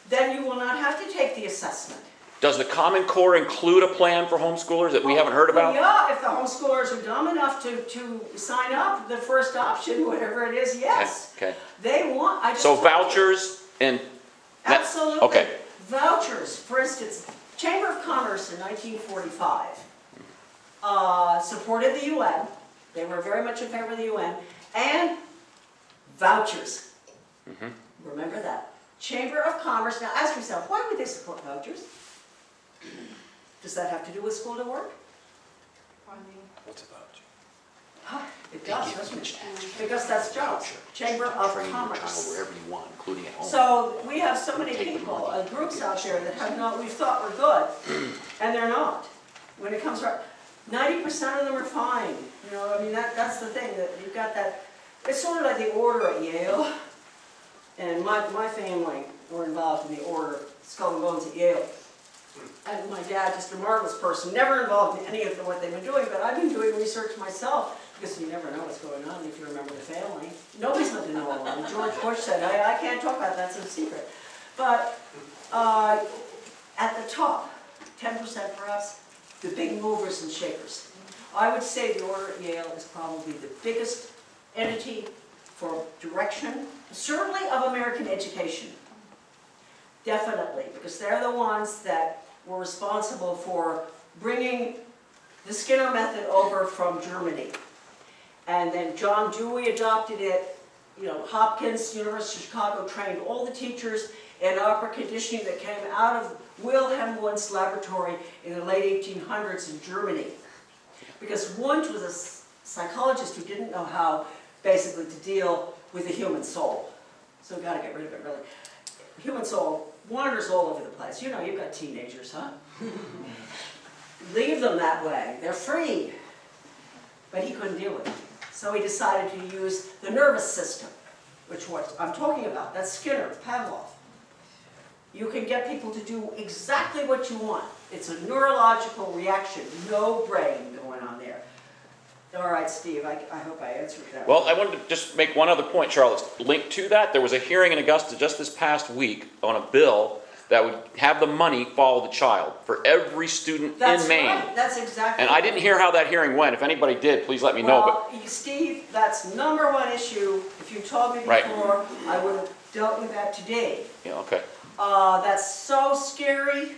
then you will not have to take the assessment. Does the Common Core include a plan for homeschoolers that we haven't heard about? Well, yeah, if the homeschoolers are dumb enough to sign up, the first option, whatever it is, yes. Okay. They want, I just So told you. vouchers and... Absolutely. Okay. Vouchers, for instance, Chamber of Commerce in 1945 supported the UN They were very much in favor of the UN. And vouchers. Remember that. Chamber of Commerce, now ask yourself, why would they support vouchers? Does that have to do with school to work? What's about you? It does, doesn't it? Because that's jobs. Chamber of Train your child Commerce. wherever you want, including at home. So we have so many Take the people, money. groups out there that have not, we thought were good, and they're not. When it comes to, 90% of them are fine. You know, I mean, that's the thing, that you've got that, it's sort of like the order at Yale. And my family were involved in the order, Skull and Bones at Yale. And my dad, just a marvelous person, never involved in any of what they've been doing, but I've been doing research myself, because you never know what's going on if you remember the family. Nobody's meant to know all of it. George Bush said, I can't talk about that, it's a secret. But at the top, 10% perhaps, the big movers and shakers. I would say the Order at Yale is probably the biggest entity for direction, certainly of American education. Definitely, because they're the ones that were responsible for bringing the Skinner method over from Germany. And then John Dewey adopted it. You know, Hopkins, University of Chicago trained all the teachers in opera conditioning that came out of Wilhelm Wundt's laboratory in the late 1800s in Germany. Because Wundt was a psychologist who didn't know how, basically, to deal with the human soul. So we've got to get rid of it, really. Human soul wanders all over the place. You know, you've got teenagers, huh? Leave them that way. They're free. But he couldn't deal with it. So he decided to use the nervous system, which what I'm talking about. That's Skinner, Pavlov. You can get people to do exactly what you want. It's a neurological reaction, no brain going on there. All right, Steve, I hope I answered that. Well, I wanted to just make one other point, Charlotte. Linked to that, there was a hearing in Augusta just this past week on a bill that would have the money follow the child for every student in Maine. Right. That's exactly And I didn't hear how that hearing went. If anybody did, please let me know. Well, Steve, that's #1 issue. If you told me Right. before, I would have dealt with that today. Yeah, okay. That's so scary.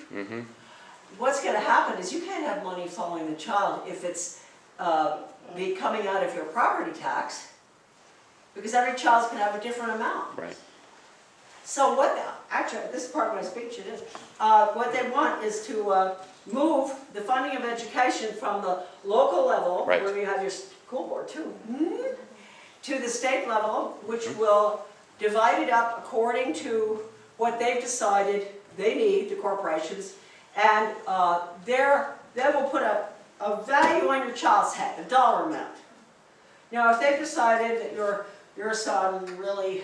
What's going to happen is you can't have money following the child if it's coming out of your property tax, because every child's going to have a different amount. Right. So actually, this is part of my speech, it is, what they want is to move the funding of education from the local level, Right. where you have your school board too, to the state level, which will divide it up according to what they've decided they need, the corporations, and they will put a value on your child's head, a dollar amount. Now, if they've decided that your son really,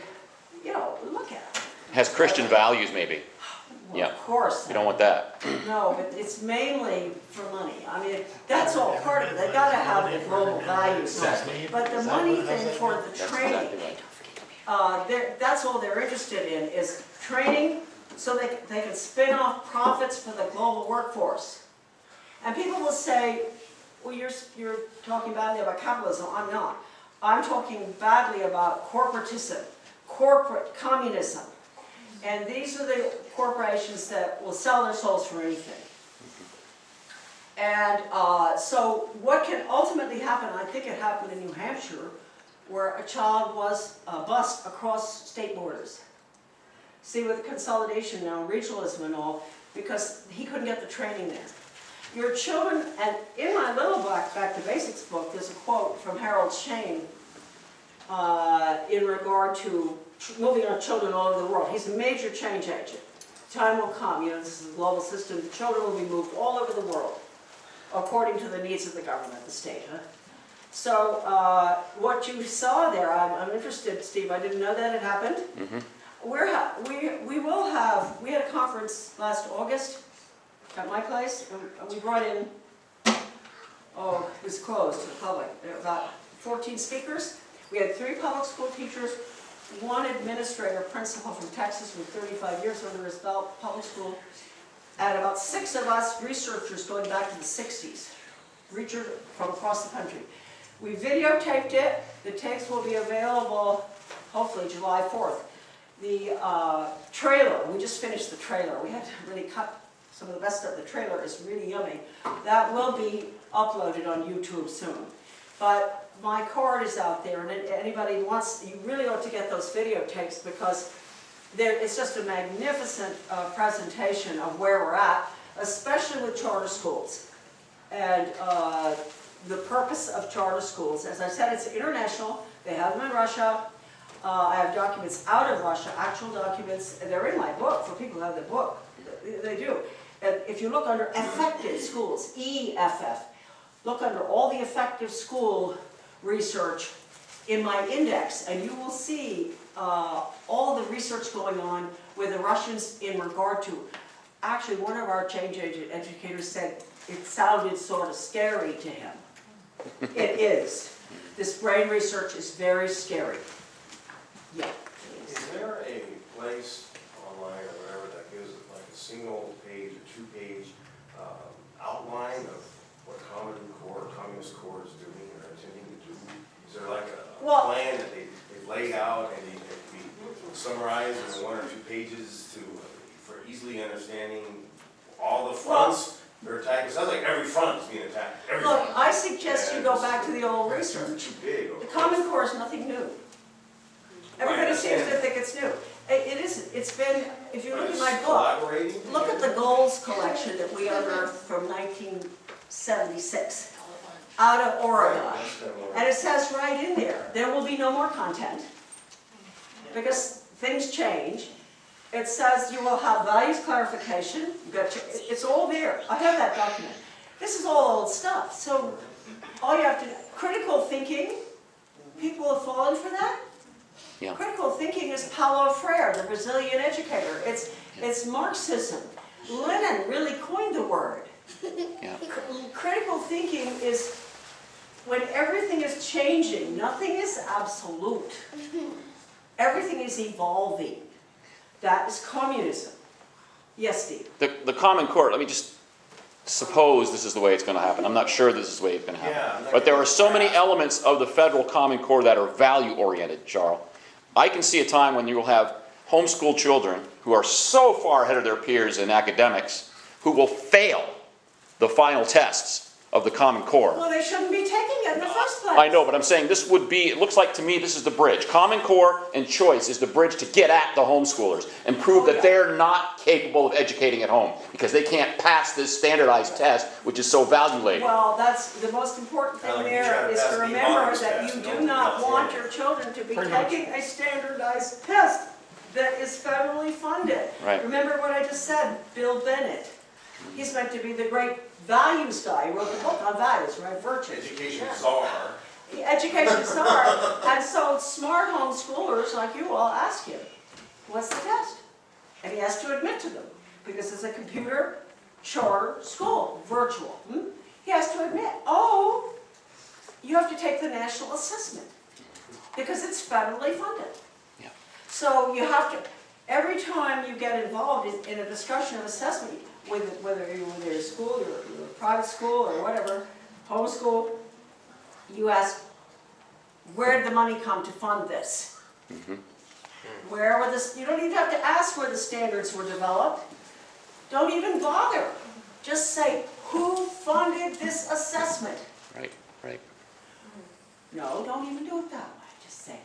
you know, look at it. Has Christian values, maybe. Well, Yeah. of course. You don't want that. No, but it's mainly for money. I mean, that's all part of it. They gotta have the global values. But the money thing for the That's training, exactly right. that's all they're interested in, is training so they can spin off profits for the global workforce. And people will say, well, you're talking badly about capitalism. I'm not. I'm talking badly about corporatism, corporate communism. And these are the corporations that will sell their souls for anything. And so what can ultimately happen, I think it happened in New Hampshire, where a child was bused across state borders. See, with the consolidation now, regionalism and all, because he couldn't get the training there. Your children, and in my little Back to Basics book, there's a quote from Harold Shane in regard to moving our children all over the world. He's a major change agent. Time will come, you know, this is a global system, the children will be moved all over the world, according to the needs of the government, the state, huh? So, what you saw there, I'm interested, Steve, I didn't know that had happened. We had a conference last August at my place, and we brought in, it was closed to the public, there were about 14 speakers. We had 3 public school teachers, 1 administrator, principal from Texas with 35 years under his belt, public school, and about 6 of us researchers going back to the 60s, researchers from across the country. We videotaped it. The tapes will be available hopefully July 4th. The trailer, we just finished the trailer. We had to really cut some of the best stuff. The trailer is really yummy. That will be uploaded on YouTube soon. But my card is out there, and anybody wants, you really ought to get those videotapes, because it's just a magnificent presentation of where we're at, especially with charter schools. And the purpose of charter schools, as I said, it's international. They have them in Russia. I have documents out of Russia, actual documents, and they're in my book for people who have the book. They do. And if you look under effective schools, EFF, look under all the effective school research in my index, and you will see all the research going on with the Russians in regard to, actually one of our change agent educators said it sounded sort of scary to him. It is. This brain research is very scary. Yeah. Is there a place online or whatever that gives like a single page or two-page outline of what Communist Core is doing or intending to do? Is there like a plan that they've laid out and it can be summarized in 1 or 2 pages for easily understanding all the fronts they're attacking? It sounds like every front is being attacked. Every Look, front. I suggest you go back to the old research. Too big. The Common Core is nothing new. Everybody seems to think it's new. It isn't. It's been, if you look at my book, look at the goals collection that we unearthed from 1976 out of Oregon. And it says right in there will be no more content because things change. It says you will have values clarification. It's all there. I have that document. This is all old stuff. So all you have to, critical thinking, people have fallen for that. Yeah. Critical thinking is Paulo Freire, the Brazilian educator. It's Marxism. Lenin really coined the word. Yeah. Critical thinking is when everything is changing, nothing is absolute. Everything is evolving. That is communism. Yes, Steve? The Common Core, let me just suppose this is the way it's going to happen. I'm not sure this is the way it's going to happen. Yeah, but there are so many elements of the federal Common Core that are value-oriented, Charles. I can see a time when you will have homeschool children who are so far ahead of their peers in academics who will fail the final tests of the Common Core. Well, they shouldn't be taking it in the first place. I know, but I'm saying this would be, it looks like to me this is the bridge. Common Core and choice is the bridge to get at the homeschoolers and prove that they're not capable of educating at home because they can't pass this standardized test, which is so value-laden. Well, that's the most important thing Like you there try to is pass to the remember honors that test you in do not want California. your children to be taking a standardized test that is federally funded. Right. Remember what I just said, Bill Bennett. He's meant to be the great values guy. He wrote the book on values, right? Virtues. Education czar. The education czar. And so smart homeschoolers like you all ask him, what's the test? And he has to admit to them because it's a computer charter school, virtual. He has to admit, oh, you have to take the national assessment because it's federally funded. Yeah. So you have to, every time you get involved in a discussion of assessment, whether you're a school, you're a private school or whatever, homeschool, you ask, where did the money come to fund this? Where were the, you don't even have to ask where the standards were developed. Don't even bother. Just say, who funded this assessment? Right, right. No, don't even do it that way. Just say,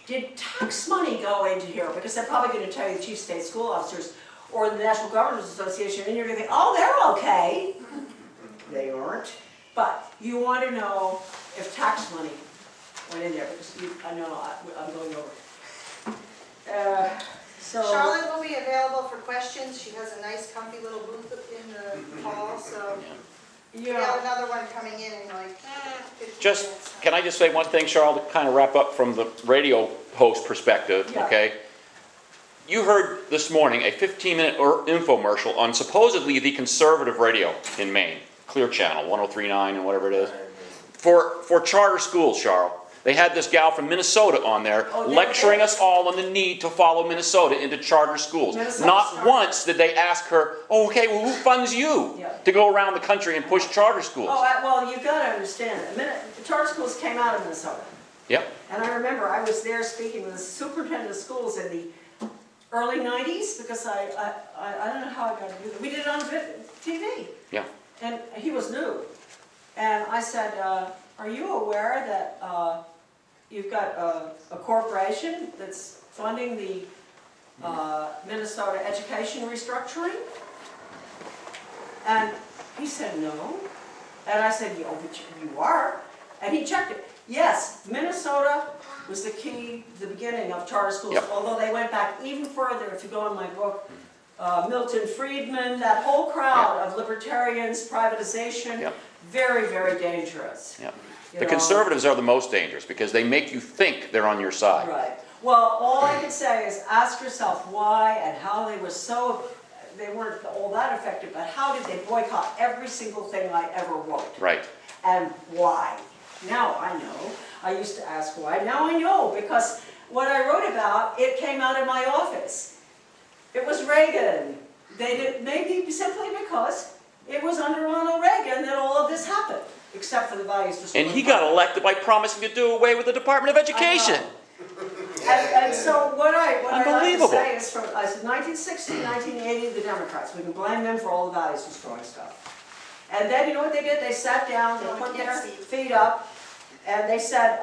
did tax money go into here? Because they're probably going to tell you the chief state school officers or the National Governors Association, and you're going to think, oh, they're okay. They aren't. But you want to know if tax money went in there, because I know I'm going over. Charlotte will be available for questions. She has a nice comfy little booth in the hall, so we have another one coming in like 15 Just, minutes. can I just say one thing, Charles, to kind of wrap up from the radio host perspective, Yeah. okay? You heard this morning a 15-minute infomercial on supposedly the conservative radio in Maine, Clear Channel, 103.9 and whatever it is, for charter schools, Charles. They had this gal from Minnesota on there lecturing us all on the need to follow Minnesota into charter schools. Not once did they ask her, oh, okay, well, who funds you to go around the country and push charter schools? Oh, well, you've got to understand. The charter schools came out of Minnesota. Yep. And I remember I was there speaking with the superintendent of schools in the early 90s, because I don't know how I got to do that. We did it on TV. Yeah. And he was new. And I said, are you aware that you've got a corporation that's funding the Minnesota education restructuring? And he said, no. And I said, yeah, but you are. And he checked it. Yes, Minnesota was the key, the beginning of charter schools, Yep. although they went back even further. If you go in my book, Milton Friedman, that whole crowd of libertarians, privatization, Yep. very, very dangerous. Yeah. You The know? conservatives are the most dangerous because they make you think they're on your side. Right. Well, all I can say is ask yourself why and how they were so, they weren't all that effective, but how did they boycott every single thing I ever wrote? Right. And why? Now I know. I used to ask why. Now I know, because what I wrote about, it came out of my office. It was Reagan. They did, maybe simply because it was under Ronald Reagan that all of this happened, except for the values destroyed. And he got elected by promising to do away with the Department of Education. And so what I like to Unbelievable. say is from 1960, 1980, the Democrats, we can blame them for all the values destroying stuff. And then you know what they did? They sat down, they put their feet up, and they said,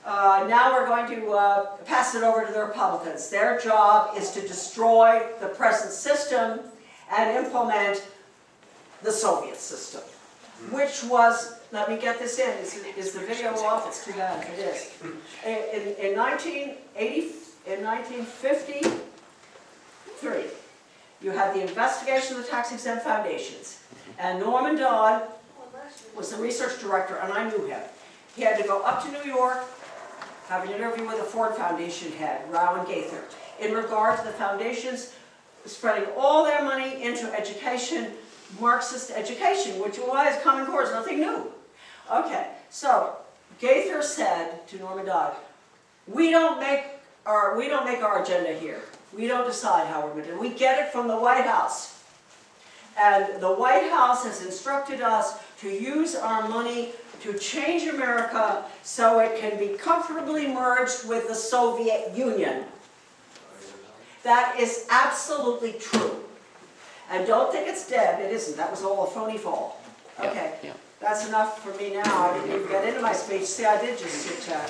now we're going to pass it over to the Republicans. Their job is to destroy the present system and implement the Soviet system, which was, let me get this in, is the video off? It's too bad if it is. In 1953, you had the investigation of the tax-exempt foundations, and Norman Dodd was the research director, and I knew him. He had to go up to New York, have an interview with the Ford Foundation head, Rowan Gaither, in regard to the foundations spreading all their money into education, Marxist education, which was Common Core, is nothing new. Okay, so Gaither said to Norman Dodd, we don't make our agenda here. We don't decide how we're going to do it. We get it from the White House. And the White House has instructed us to use our money to change America so it can be comfortably merged with the Soviet Union. That is absolutely true. And don't think it's dead, it isn't. That was all a phony fall. Okay, Yeah. that's enough for me now. I didn't even get into my speech. See, I did just chit chat.